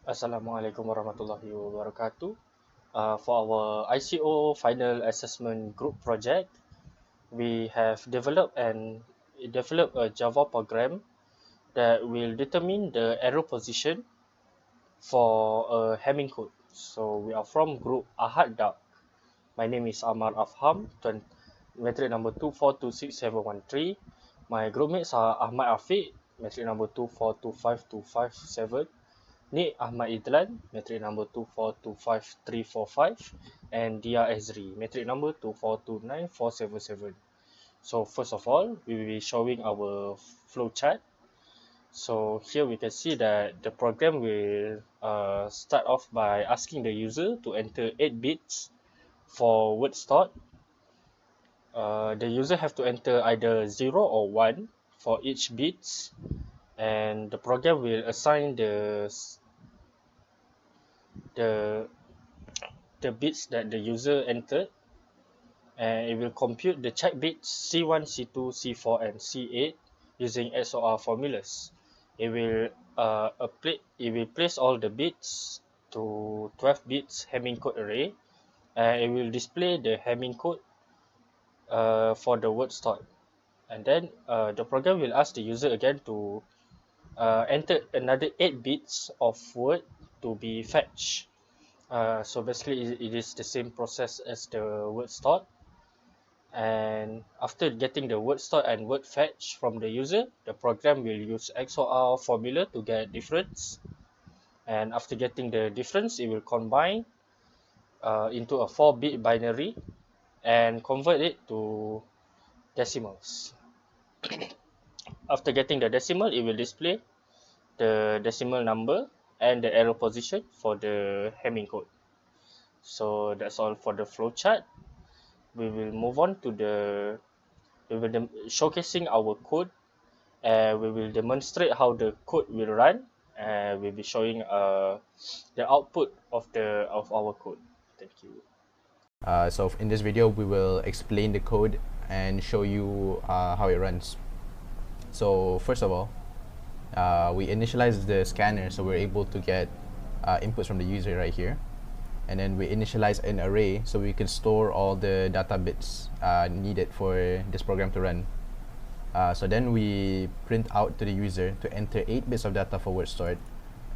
Assalamualaikum warahmatullahi wabarakatuh. For our ICO final assessment group project, we have developed a Java program that will determine the arrow position for a Hamming code. So we are from group AhadDuck. My name is Amar Afham, metric number 2426713. My group mates are Ahmad Afiq, metric number 2425257. Ni Ahmad Idlan, metric number 2425345, and Dia Ezri, metric number 2429477. So first of all, we will be showing our flowchart. So here we can see that the program will start off by asking the user to enter 8 bits for word start. The user have to enter either 0 or 1 for each bits, and the program will assign the the bits that the user entered, and it will compute the check bits C1, C2, C4, and C8 using XOR formulas. It will place all the bits to 12 bits Hamming code array, and it will display the Hamming code for the word start. And then the program will ask the user again to enter another 8 bits of word to be fetched. So basically, it is the same process as the word start. And after getting the word start and word fetch from the user, the program will use XOR formula to get difference. And after getting the difference, it will combine into a 4-bit binary and convert it to decimals. After getting the decimal, it will display the decimal number and the arrow position for the Hamming code. So that's all for the flowchart. We will move on to showcasing our code, and we will demonstrate how the code will run, and we'll be showing the output of our code. Thank you. So in this video, we will explain the code and show you how it runs. So first of all, we initialize the scanner, so we're able to get inputs from the user right here. And then we initialize an array so we can store all the data bits needed for this program to run. So then we print out to the user to enter 8 bits of data for word start,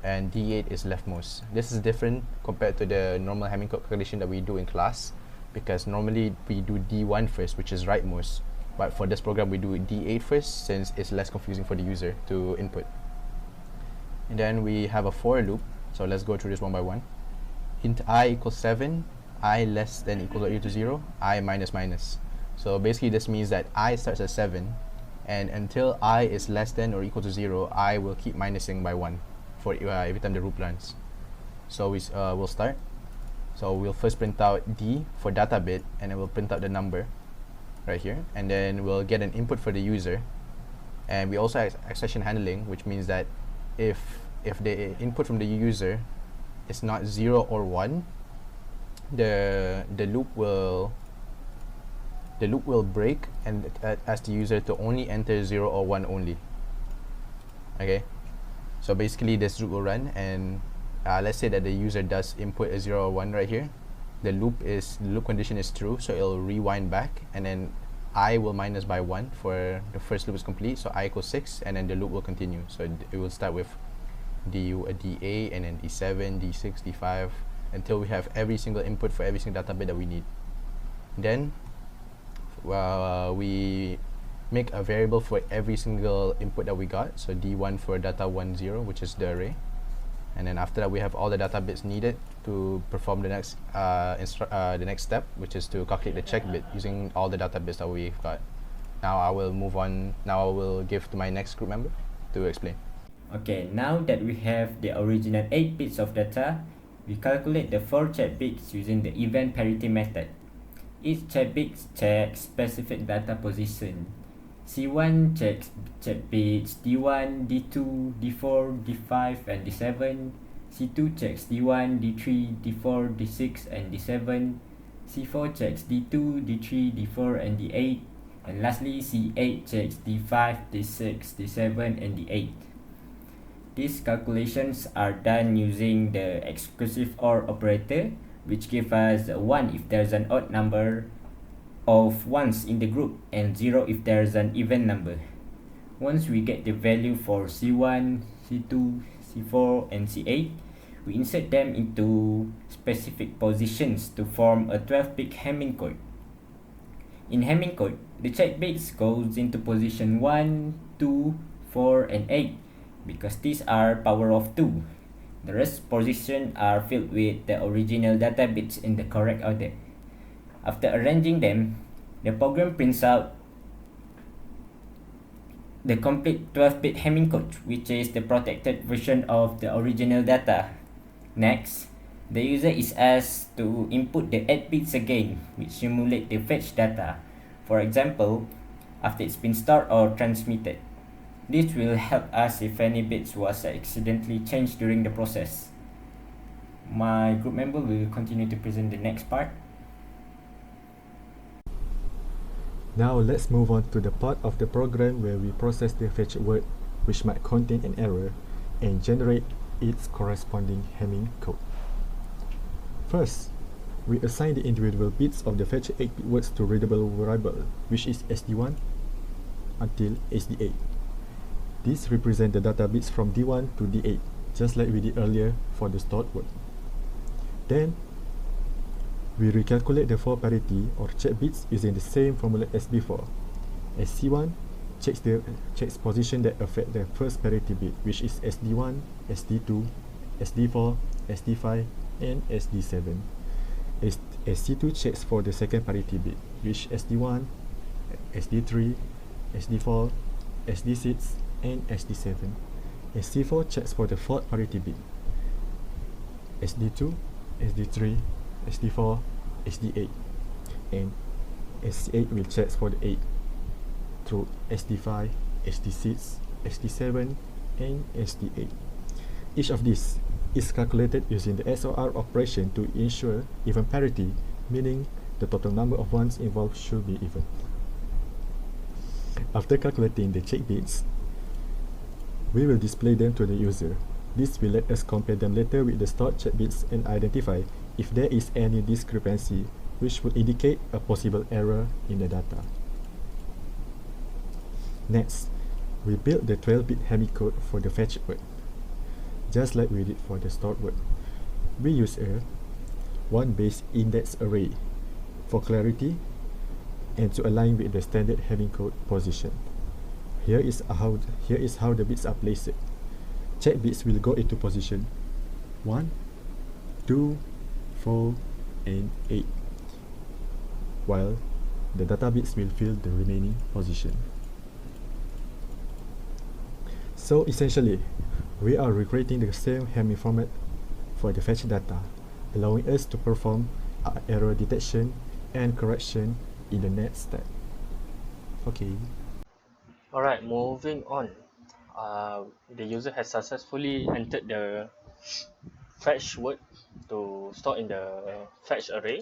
and D8 is leftmost. This is different compared to the normal Hamming calculation that we do in class, because normally we do D1 first, which is rightmost, but for this program we do D8 first since it's less confusing for the user to input. And then we have a for loop, so let's go through this one by one. Int I equals 7, I less than equal or equal to 0, I minus minus. So basically this means that I starts at 7, and until I is less than or equal to 0, I will keep minusing by 1 for every time the loop runs. So we'll start. So we'll first print out D for data bit, and then we'll print out the number right here, and then we'll get an input for the user. And we also have exception handling, which means that if the input from the user is not 0 or 1, the loop will break and ask the user to only enter 0 or 1 only. Okay, so basically this loop will run, and let's say that the user does input a 0 or 1 right here. The loop condition is true, so it'll rewind back, and then I will minus by 1 for the first loop is complete, so I equals 6, and then the loop will continue. So it will start with D8, and then D7, D6, D5, until we have every single input for every single data bit that we need. Then we make a variable for every single input that we got, so D1 for data 10, which is the array. And then after that, we have all the data bits needed to perform the next step, which is to calculate the check bit using all the data bits that we've got. Now I will move on. Now I will give to my next group member to explain. Okay, now that we have the original 8 bits of data, we calculate the 4 check bits using the event parity method. Each check bit checks specific data position. C1 checks check bits D1, D2, D4, D5, and D7. C2 checks D1, D3, D4, D6, and D7. C4 checks D2, D3, D4, and D8. And lastly, C8 checks D5, D6, D7, and D8. These calculations are done using the exclusive OR operator, which gives us 1 if there's an odd number of ones in the group and 0 if there's an even number. Once we get the value for C1, C2, C4 and C8, we insert them into specific positions to form a 12-bit Hamming code. In Hamming code, the check bits goes into position 1, 2, 4 and 8 because these are power of 2. The rest positions are filled with the original data bits in the correct order. After arranging them, the program prints out the complete 12-bit Hamming code, which is the protected version of the original data. Next, the user is asked to input the 8 bits again, which simulate the fetch data. For example, after it's been stored or transmitted. This will help us if any bits was accidentally changed during the process. My group member will continue to present the next part. Now let's move on to the part of the program where we process the fetched word which might contain an error and generate its corresponding Hamming code. First, we assign the individual bits of the fetched 8-bit words to readable variable, which is SD1 until SD8. These represent the data bits from D1 to D8, just like we did earlier for the stored word. Then, we recalculate the 4 parity or check bits using the same formula as before. SC1 checks position that affect the first parity bit, which is SD1, SD2, SD4, SD5, and SD7. SC2 checks for the second parity bit, which SD1, SD3, SD4, SD6, and SD7. SC4 checks for the fourth parity bit, SD2, SD3, SD4, SD8, and SD8 will check for the 8 through SD5, SD6, SD7, and SD8. Each of these is calculated using the SOR operation to ensure even parity, meaning the total number of ones involved should be even. After calculating the check bits, we will display them to the user. This will let us compare them later with the stored check bits and identify if there is any discrepancy, which would indicate a possible error in the data. Next, we build the 12-bit Hamming code for the fetched word. Just like we did for the stored word, we use a 1-base index array for clarity and to align with the standard Hamming code position. Here is how the bits are placed. Check bits will go into position 1, 2, 4, and 8, while the data bits will fill the remaining position. So essentially, we are recreating the same Hamming format for the fetch data, allowing us to perform error detection and correction in the next step. Okay. Alright, moving on. The user has successfully entered the fetch word to store in the fetch array.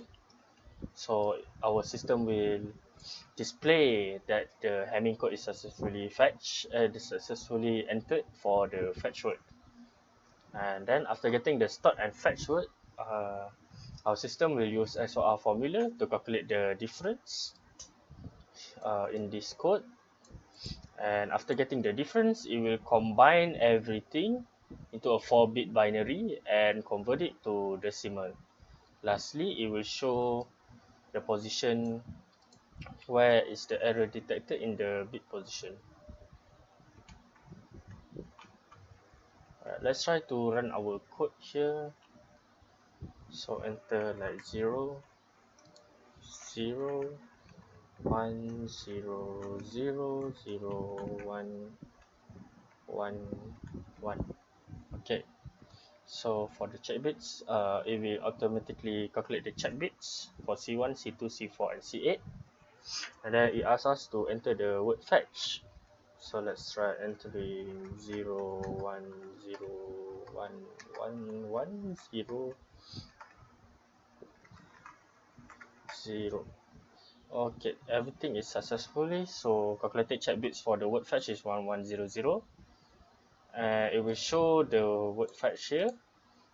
So our system will display that the Hamming code is successfully successfully entered for the fetch word. And then after getting the stored and fetch word, our system will use SOR formula to calculate the difference in this code. And after getting the difference, it will combine everything into a 4-bit binary and convert it to decimal. Lastly, it will show the position where is the error detected in the bit position. Alright, let's try to run our code here. So enter like 0, 0, 1, 0, 0, 0, 1, 1, 1. Okay. So for the check bits, it will automatically calculate the check bits for C1, C2, C4, and C8. And then it asks us to enter the word fetch. So let's try entering 0, 1, 0, 1, 1, 1, 0, 0. Okay, everything is successfully. So calculated check bits for the word fetch is 1100. and it will show the word fetch here,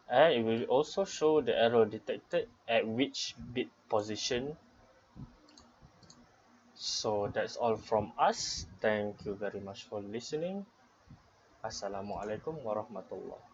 and it will also show the error detected at which bit position. So that's all from us. Thank you very much for listening. Assalamualaikum warahmatullah.